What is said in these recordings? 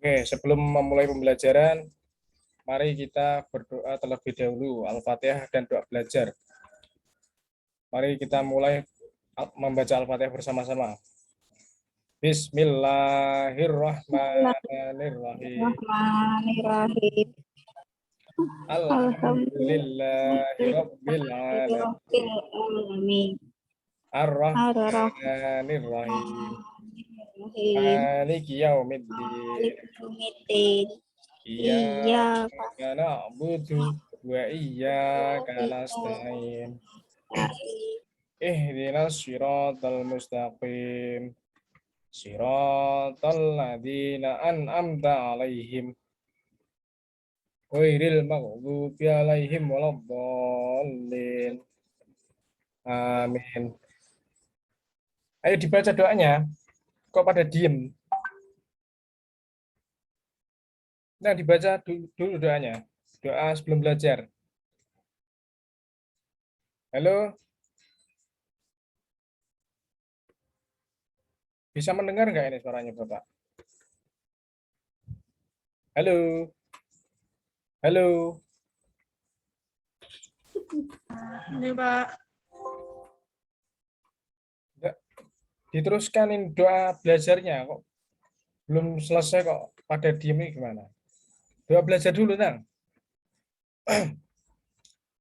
Oke, sebelum memulai pembelajaran, mari kita berdoa terlebih dahulu, Al-Fatihah dan doa belajar. Mari kita mulai membaca Al-Fatihah bersama-sama. Bismillahirrahmanirrahim. Bismillahirrahmanirrahim. Alhamdulillahirabbil alamin. Ar-Rahmanirrahim. Maliki yaumiddin. Iyyaka na'budu wa iyyaka nasta'in. Ihdinas siratal mustaqim. Siratal ladzina an'amta 'alaihim ghairil maghdubi 'alaihim waladdallin. Amin. Ayo dibaca doanya. Kok pada diem? Nah, dibaca dulu doanya. Doa sebelum belajar. Halo? Bisa mendengar nggak ini suaranya, Bapak? Halo? Halo? Ini Pak. Enggak. Diteruskan ini doa belajarnya. Kok belum selesai kok pada diem ini gimana? Doa belajar dulu, Nang.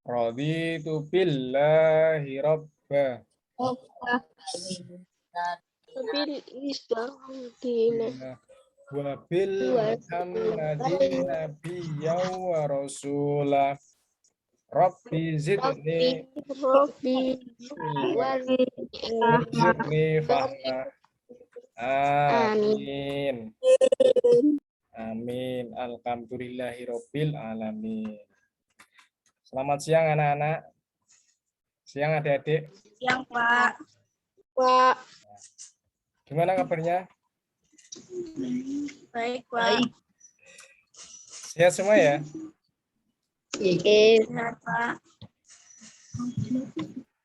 Raditu billahi rabba. Wa bil Muhammadin nabiyyan wa rasulah. Rabbi zidni fahma. Amin. Amin. Alhamdulillahirabbil alamin. Selamat siang anak-anak. Siang adik-adik. Siang Pak. Pak. Gimana kabarnya? Baik Pak. Sehat semua ya? Sehat Pak.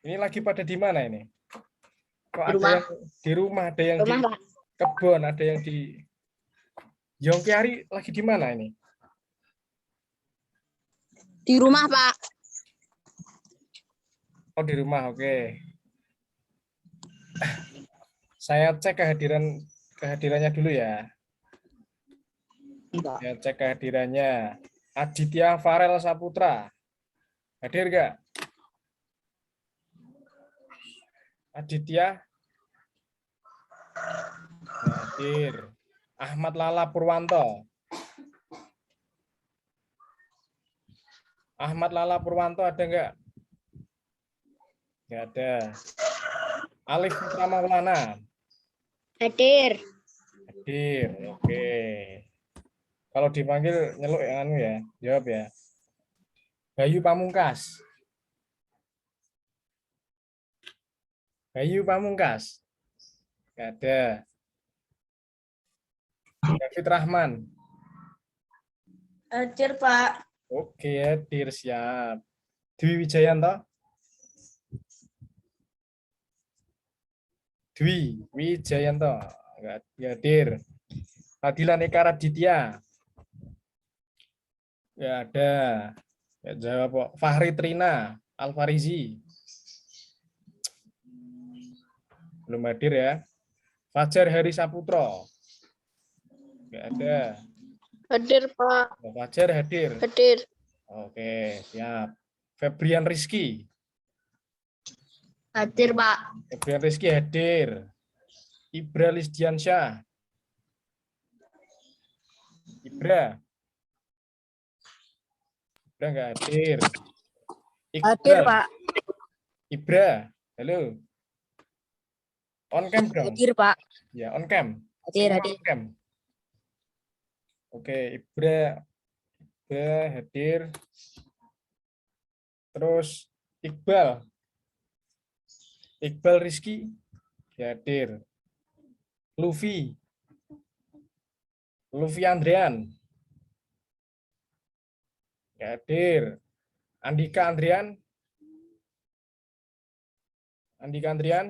Ini lagi pada di mana ini? Kok Di ada rumah. yang di rumah, ada yang di Pak. kebun, ada yang di Yongkiari lagi di mana ini? Di rumah Pak. Oh, di rumah, oke. Saya cek kehadirannya dulu ya. Saya cek kehadirannya. Aditya Farel Saputra. Hadir nggak? Aditya? Hadir. Ahmad Lala Purwanto. Ahmad Lala Purwanto ada nggak? Nggak ada. Alif Putra Maulana. Hadir. Hadir, oke. Kalau dipanggil nyeluk ya, jawab ya. Bayu Pamungkas. Bayu Pamungkas. Nggak ada. David Rahman. Hadir Pak. Oke, hadir, siap. Dwi Wijayanto. Dwi Wijayanto. Nggak hadir. Fadila Eka Raditya. Nggak ada. Nggak jawab kok. Fahri Trina Alfarizi. Belum hadir ya. Fajar Hari Saputro. Nggak ada. Hadir Pak. Fajar hadir. Hadir. Oke, siap. Febrian Rizky. Hadir Pak. Febrian Rizky hadir. Ibra Lisdiansyah. Ibra. Ibra nggak hadir. Hadir Pak. Ibra, halo. On cam dong. Hadir Pak. Ya, on cam. Hadir. On cam. Oke, Ibra hadir. Terus Iqbal Rizky hadir. Luffy Andrian hadir. Andika Andrian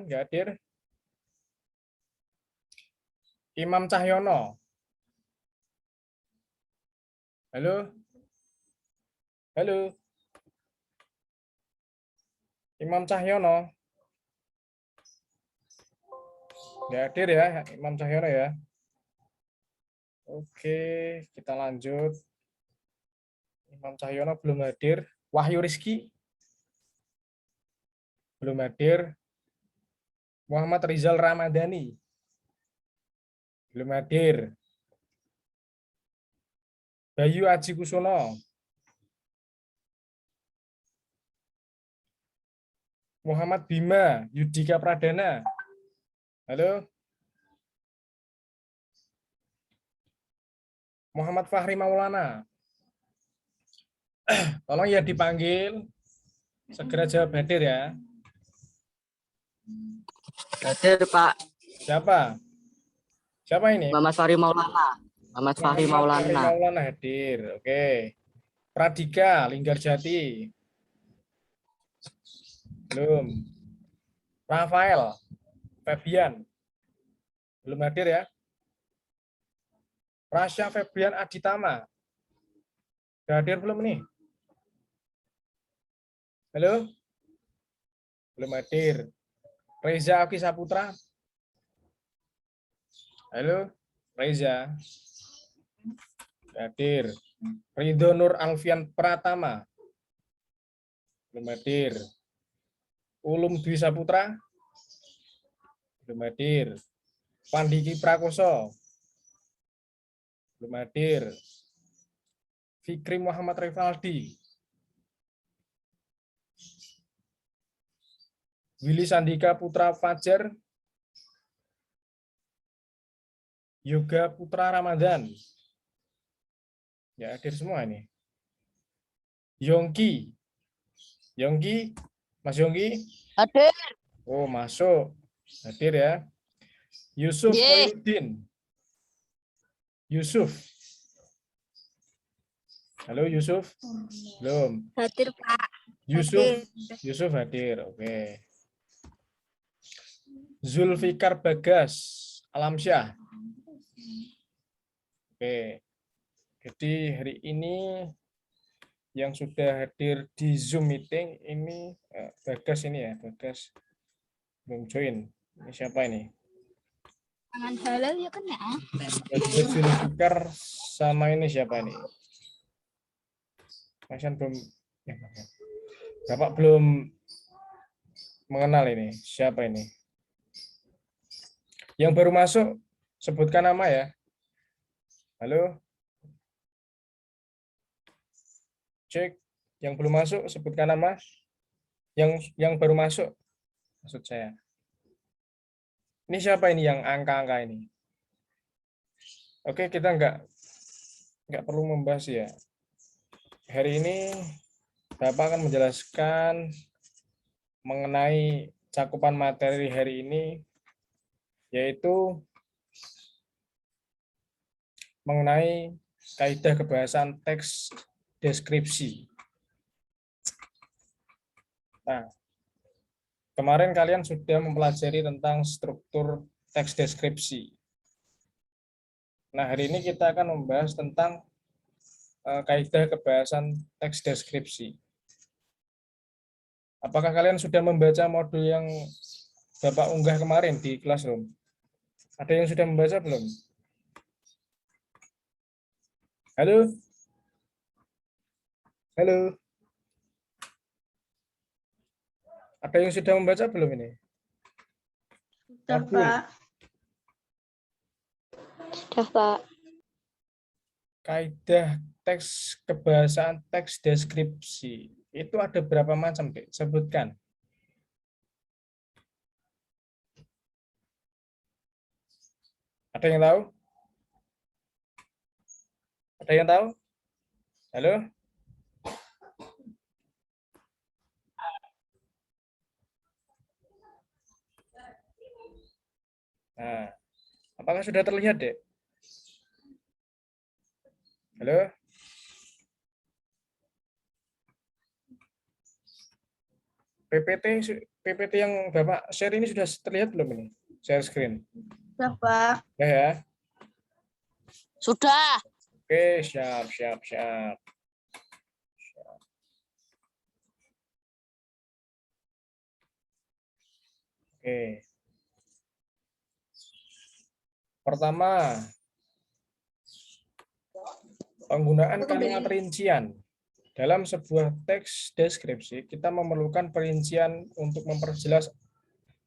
nggak hadir. Imam Cahyono Halo? Halo? Imam Cahyono? Nggak hadir ya, Imam Cahyono ya. Oke, kita lanjut. Imam Cahyono belum hadir. Wahyu Rizky? Belum hadir. Muhammad Rizal Ramadhani? Belum hadir. Bayu Aji Kusuno? Muhammad Bima Yudika Pradana? Halo? Muhammad Fahri Maulana? Tolong ya dipanggil. Segera jawab hadir ya. Hadir Pak. Siapa? Siapa ini? Muhammad Fahri Maulana. Muhammad Fahri Muhammad Fahri Maulana. Maulana hadir. Oke. Pradika Linggarjati? Belum. Rafael Febian? Belum hadir ya. Rasya Febrian Aditama? Sudah hadir belum nih? Halo? Belum hadir. Reza Aki Saputra? Halo? Reza? Hadir. Ridho Nur Alfian Pratama? Belum hadir. Ulum Dwi Saputra? Belum hadir. Pandiki Prakoso? Belum hadir. Fikri Muhammad Rivaldi? Willy Sandika Putra Fajar? Yoga Putra Ramadan? Ya, hadir semua ini. Yongki? Yongki? Mas Yongki? Hadir. Oh, masuk. Hadir ya. Yusuf Ye. Koyudin? Yusuf? Halo Yusuf? Belum. Hadir, Pak. Yusuf? Hadir. Yusuf hadir. Oke. Zulfikar Bagas Alamsyah? Oke. Jadi hari ini yang sudah hadir di Zoom meeting ini Bagas ini ya, Bagas belum join. Ini siapa ini? Tangan halal ya kan ya? Zulfikar sama ini siapa ini? Masan belum, Bapak belum mengenal ini. Siapa ini? Yang baru masuk, sebutkan nama ya. Halo? Cek. Yang belum masuk, sebutkan nama. Yang baru masuk, maksud saya. Ini siapa ini yang angka-angka ini? Oke, kita nggak perlu membahas ya. Hari ini Bapak akan menjelaskan mengenai cakupan materi hari ini, yaitu mengenai kaidah kebahasan teks deskripsi. Nah, kemarin kalian sudah mempelajari tentang struktur teks deskripsi. Nah, hari ini kita akan membahas tentang kaidah kebahasan teks deskripsi. Apakah kalian sudah membaca modul yang Bapak unggah kemarin di Classroom? Ada yang sudah membaca belum? Halo? Halo? Ada yang sudah membaca belum ini? Sudah, Pak. Sudah, Pak. Kaidah teks kebahasaan teks deskripsi itu ada berapa macam, Dek? Sebutkan. Ada yang tahu? Ada yang tahu? Halo? Nah, apakah sudah terlihat, Dek? Halo? PPT yang Bapak share ini sudah terlihat belum ini? Share screen. Sudah, Pak. Ya, ya. Sudah. Oke, siap, siap, siap. Oke. Pertama, penggunaan kalimat rincian. Dalam sebuah teks deskripsi, kita memerlukan perincian untuk memperjelas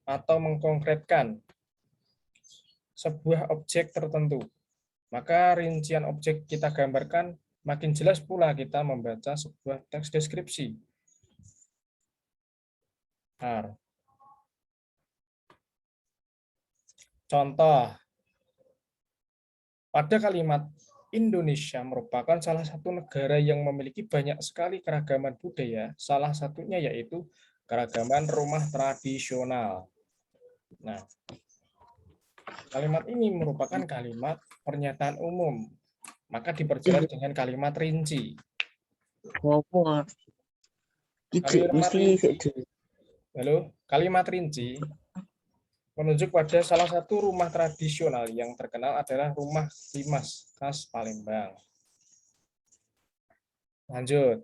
atau mengkonkretkan sebuah objek tertentu. Maka rincian objek kita gambarkan, makin jelas pula kita membaca sebuah teks deskripsi. Nah, contoh, pada kalimat Indonesia merupakan salah satu negara yang memiliki banyak sekali keragaman budaya, salah satunya yaitu keragaman rumah tradisional. Nah, kalimat ini merupakan kalimat pernyataan umum, maka diperjelas dengan kalimat rinci. Kalimat rinci menunjuk pada salah satu rumah tradisional yang terkenal adalah rumah limas khas Palembang. Lanjut.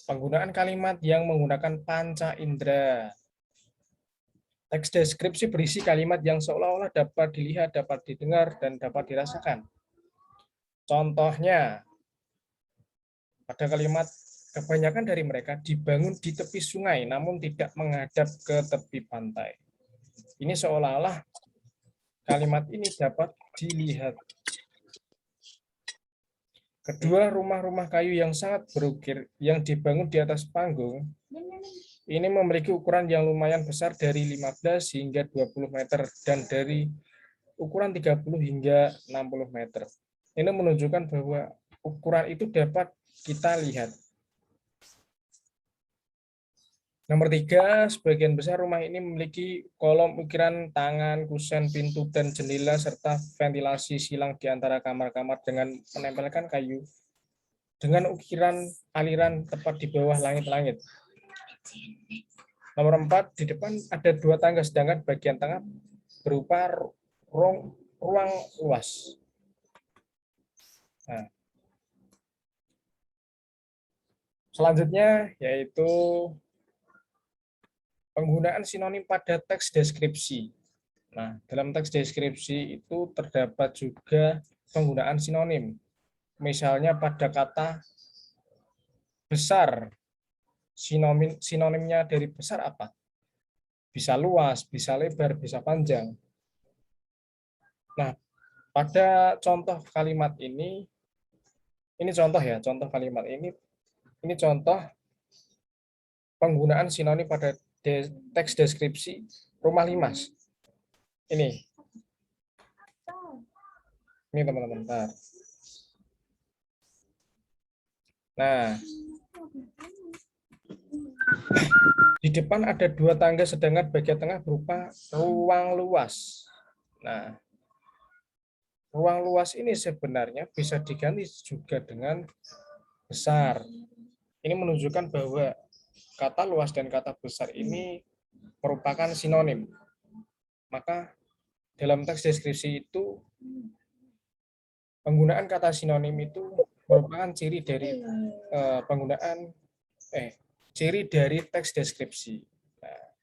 Penggunaan kalimat yang menggunakan panca indera. Teks deskripsi berisi kalimat yang seolah-olah dapat dilihat, dapat didengar, dan dapat dirasakan. Contohnya, pada kalimat kebanyakan dari mereka dibangun di tepi sungai, namun tidak menghadap ke tepi pantai. Ini seolah-olah kalimat ini dapat dilihat. Kedua, rumah-rumah kayu yang sangat berukir yang dibangun di atas panggung, ini memiliki ukuran yang lumayan besar dari 15 hingga 20 meter dan dari ukuran 30 hingga 60 meter. Ini menunjukkan bahwa ukuran itu dapat kita lihat. Nomor 3, sebagian besar rumah ini memiliki kolom ukiran tangan, kusen, pintu, dan jendela, serta ventilasi silang di antara kamar-kamar dengan menempelkan kayu dengan ukiran aliran tepat di bawah langit-langit. Nomor 4, di depan ada 2 tangga, sedangkan bagian tengah berupa ruang luas. Nah, selanjutnya yaitu penggunaan sinonim pada teks deskripsi. Nah, dalam teks deskripsi itu terdapat juga penggunaan sinonim. Misalnya pada kata besar, sinonimnya dari besar apa? Bisa luas, bisa lebar, bisa panjang. Nah, pada contoh kalimat ini contoh ya, contoh kalimat ini contoh penggunaan sinonim pada teks deskripsi rumah limas. Ini teman-teman. Nah, di depan ada 2 tangga, sedangkan bagian tengah berupa ruang luas. Nah, ruang luas ini sebenarnya bisa diganti juga dengan besar. Ini menunjukkan bahwa kata luas dan kata besar ini merupakan sinonim. Maka dalam teks deskripsi itu penggunaan kata sinonim itu merupakan ciri dari ciri dari teks deskripsi. Nah,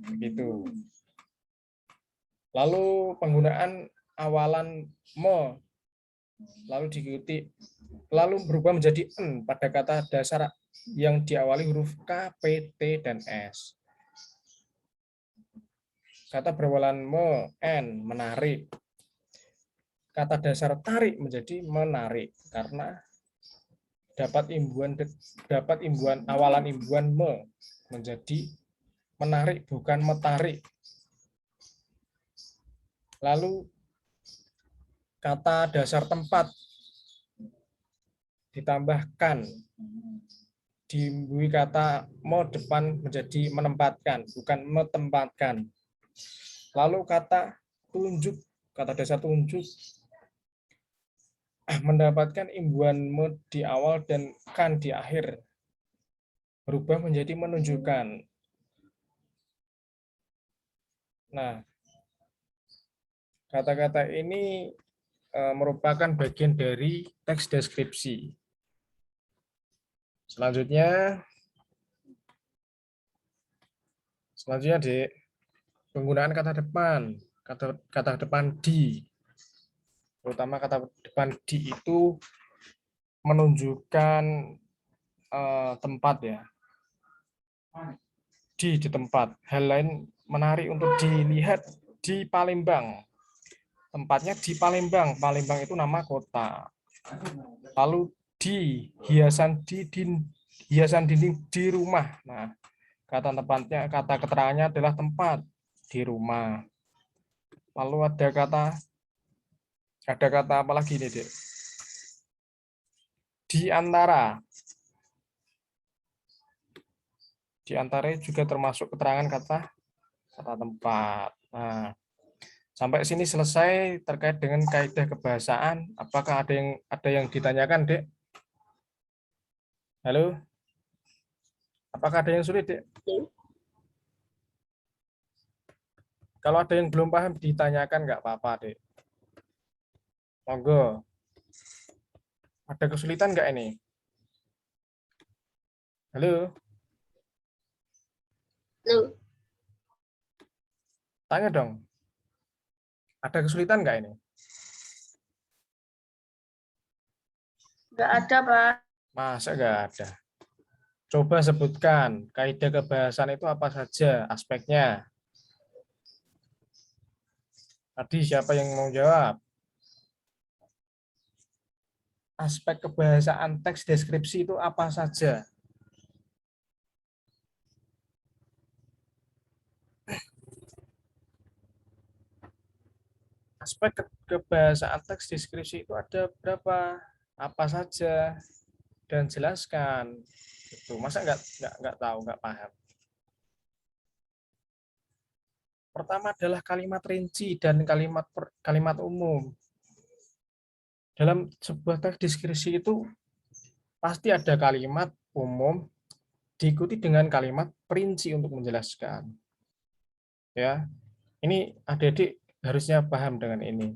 begitu. Lalu penggunaan awalan mo lalu berubah menjadi n pada kata dasar yang diawali huruf K, P, T, dan S. Kata berawalan me, n, menarik. Kata dasar tarik menjadi menarik karena dapat awalan imbuhan me menjadi menarik, bukan metarik. Lalu kata dasar tempat ditambahkan, diimbui kata mo depan menjadi menempatkan, bukan metempatkan. Lalu kata tunjuk, kata dasar tunjuk mendapatkan imbuhan mo di awal dan kan di akhir, berubah menjadi menunjukkan. Nah, kata-kata ini merupakan bagian dari teks deskripsi. Selanjutnya, Dek, penggunaan kata depan. Kata depan di. Terutama kata depan di itu menunjukkan tempat ya. Di tempat. Hal lain menarik untuk dilihat di Palembang. Tempatnya di Palembang. Palembang itu nama kota. Lalu di hiasan dinding di rumah. Nah, kata tempatnya, kata keterangannya adalah tempat di rumah. Lalu ada kata apa lagi nih, Dek? Di antara. Di antara juga termasuk keterangan kata tempat. Nah, sampai sini selesai terkait dengan kaidah kebahasaan. Apakah ada yang ditanyakan, Dek? Halo? Apakah ada yang sulit, Dek? Kalau ada yang belum paham ditanyakan nggak apa-apa, Dek. Monggo. Ada kesulitan nggak ini? Halo? Halo. Tanya dong. Ada kesulitan nggak ini? Nggak ada, Pak. Masa nggak ada? Coba sebutkan kaidah kebahasan itu apa saja aspeknya. Tadi siapa yang mau jawab? Aspek kebahasaan teks deskripsi itu apa saja? Aspek kebahasaan teks deskripsi itu ada berapa? Apa saja? Dan jelaskan. Itu masa nggak tahu, nggak paham. Pertama adalah kalimat rinci dan kalimat umum. Dalam sebuah teks deskripsi itu pasti ada kalimat umum diikuti dengan kalimat perinci untuk menjelaskan. Ya, ini adik-adik harusnya paham dengan ini.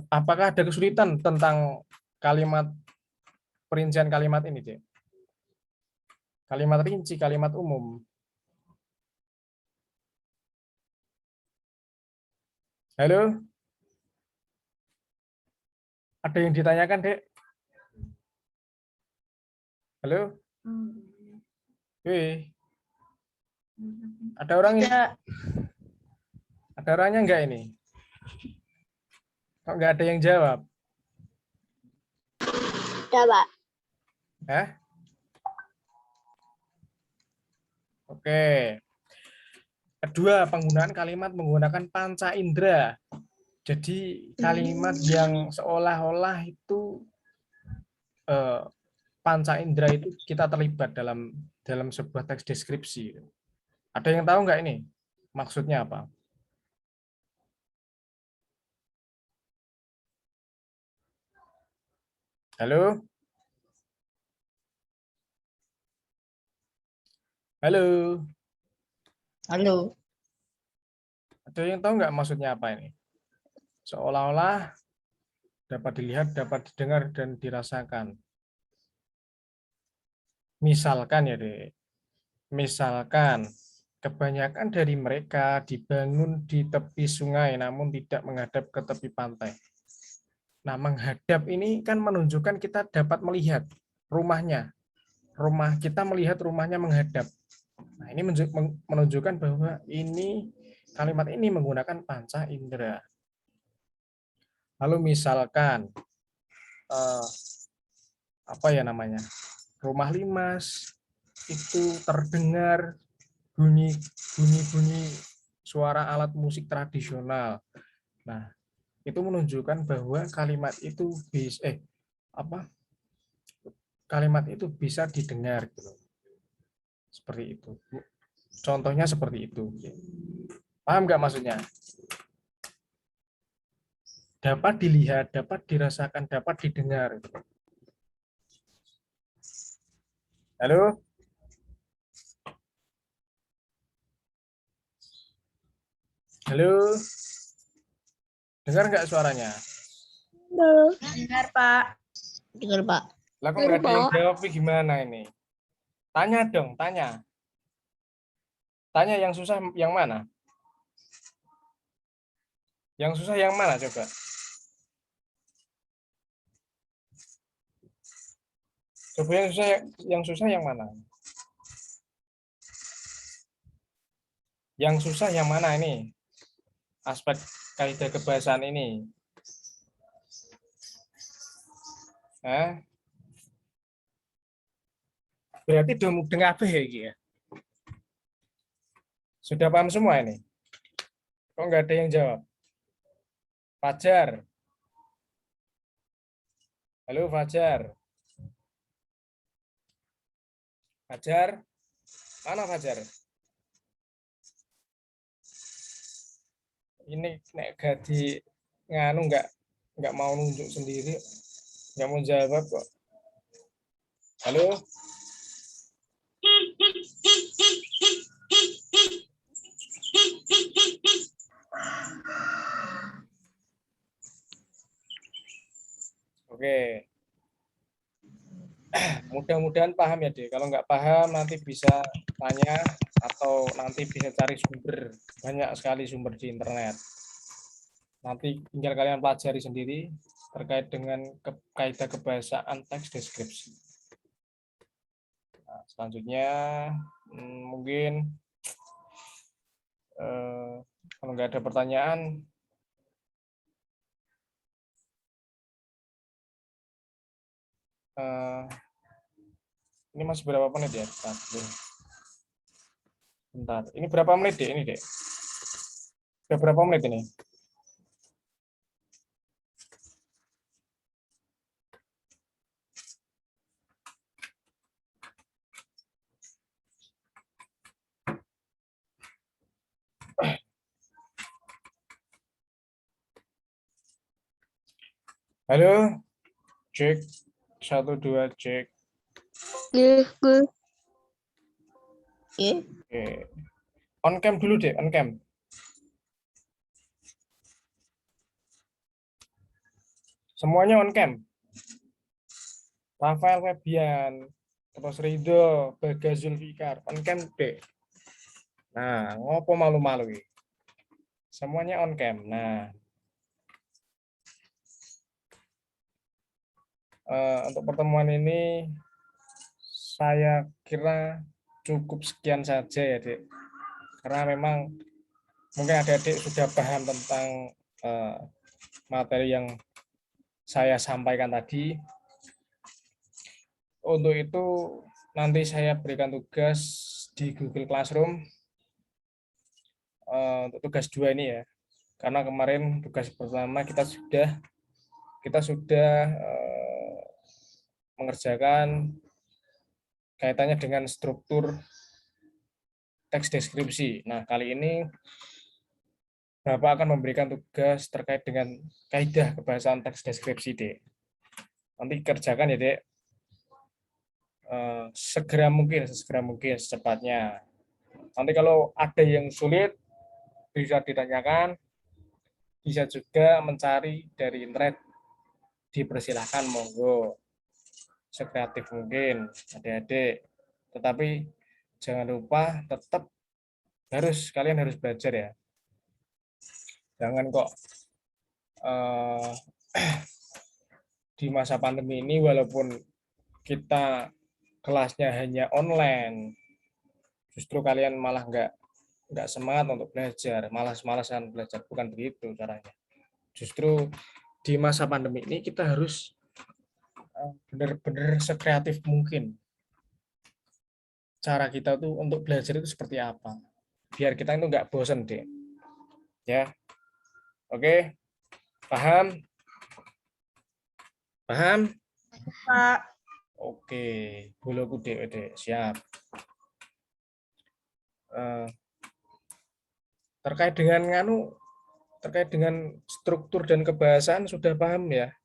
Apakah ada kesulitan tentang kalimat perincian kalimat ini, Dek? Kalimat rinci, kalimat umum. Halo? Ada yang ditanyakan, Dek? Halo? Wih. Ada orang ini? Ada orangnya enggak ini? Kok enggak ada yang jawab? Ada, Pak. Hah? Oke. Kedua, penggunaan kalimat menggunakan panca indera. Jadi kalimat yang seolah-olah itu panca indera itu kita terlibat dalam sebuah teks deskripsi. Ada yang tahu nggak ini? Maksudnya apa? Halo? Halo? Halo. Ada yang tahu nggak maksudnya apa ini? Seolah-olah dapat dilihat, dapat didengar, dan dirasakan. Misalkan ya, Dek. Misalkan kebanyakan dari mereka dibangun di tepi sungai namun tidak menghadap ke tepi pantai. Nah, menghadap ini kan menunjukkan kita dapat melihat rumahnya. Rumah kita melihat rumahnya menghadap. Nah, ini menunjukkan bahwa ini kalimat ini menggunakan panca indera. Lalu misalkan apa ya namanya? Rumah limas itu terdengar bunyi suara alat musik tradisional. Nah, itu menunjukkan bahwa kalimat itu bisa didengar gitu. Seperti itu. Contohnya seperti itu. Paham nggak maksudnya? Dapat dilihat, dapat dirasakan, dapat didengar. Halo? Halo, dengar nggak suaranya? Dengar, Pak. Dengar, Pak. Lah kok nggak ada yang jawab, gimana ini? Tanya dong, tanya. Tanya yang susah yang mana? Yang susah yang mana coba? Coba yang susah yang mana? Yang susah yang mana ini? Aspek kaidah kebahasaan ini. Berarti udah mudeng kabeh ya iki ya. Sudah paham semua ini? Kok nggak ada yang jawab? Fajar. Halo Fajar. Fajar. Mana Fajar? Ini nek gadi nganu nggak mau nunjuk sendiri, nggak mau jawab kok. Halo. Oke. Mudah-mudahan paham ya, Dek. Kalau nggak paham nanti bisa tanya atau nanti bisa cari sumber. Banyak sekali sumber di internet. Nanti tinggal kalian pelajari sendiri terkait dengan kaidah kebahasaan teks deskripsi. Nah, selanjutnya mungkin kalau nggak ada pertanyaan, ini masih berapa menit ya? Bentar. Ini berapa menit, Dek? Ini, Dek. Sudah berapa menit ini? Halo, cek 1 2 cek. Oke. On cam dulu deh, on cam. Semuanya on cam. Rafael Febian, terus Ridho, Bagas Zulfikar, on cam deh. Nah, ngopo malu-malu ini? Semuanya on cam. Nah, untuk pertemuan ini saya kira cukup sekian saja ya, Dek. Karena memang mungkin adik-adik sudah paham tentang materi yang saya sampaikan tadi. Untuk itu nanti saya berikan tugas di Google Classroom untuk tugas 2 ini ya. Karena kemarin tugas pertama kita sudah mengerjakan kaitannya dengan struktur teks deskripsi. Nah, kali ini Bapak akan memberikan tugas terkait dengan kaidah kebahasaan teks deskripsi, Dek. Nanti kerjakan ya, Dek. Sesegera mungkin, secepatnya. Nanti kalau ada yang sulit, bisa ditanyakan, bisa juga mencari dari internet, dipersilahkan, monggo. Sekreatif mungkin, adik-adik. Tetapi jangan lupa tetap kalian harus belajar ya. Jangan kok di masa pandemi ini walaupun kita kelasnya hanya online, justru kalian malah nggak semangat untuk belajar, malas-malasan belajar. Bukan begitu caranya. Justru di masa pandemi ini kita harus benar-benar sekreatif mungkin. Cara kita tuh untuk belajar itu seperti apa? Biar kita itu nggak bosan, Dek. Ya, oke, paham? Paham? Pak. Oke, boloku Dek, siap. Terkait dengan struktur dan kebahasaan sudah paham ya?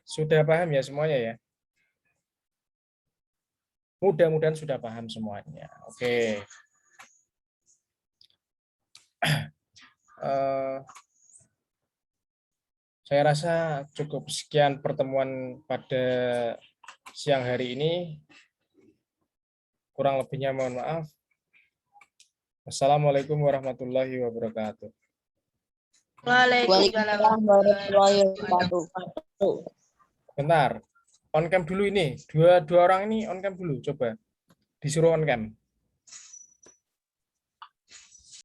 Sudah paham ya semuanya ya? Mudah-mudahan sudah paham semuanya. Oke. Saya rasa cukup sekian pertemuan pada siang hari ini. Kurang lebihnya mohon maaf. Assalamualaikum warahmatullahi wabarakatuh. Waalaikumsalam warahmatullahi wabarakatuh. Bentar, on cam dulu ini. Dua orang ini on cam dulu, coba. Disuruh on cam.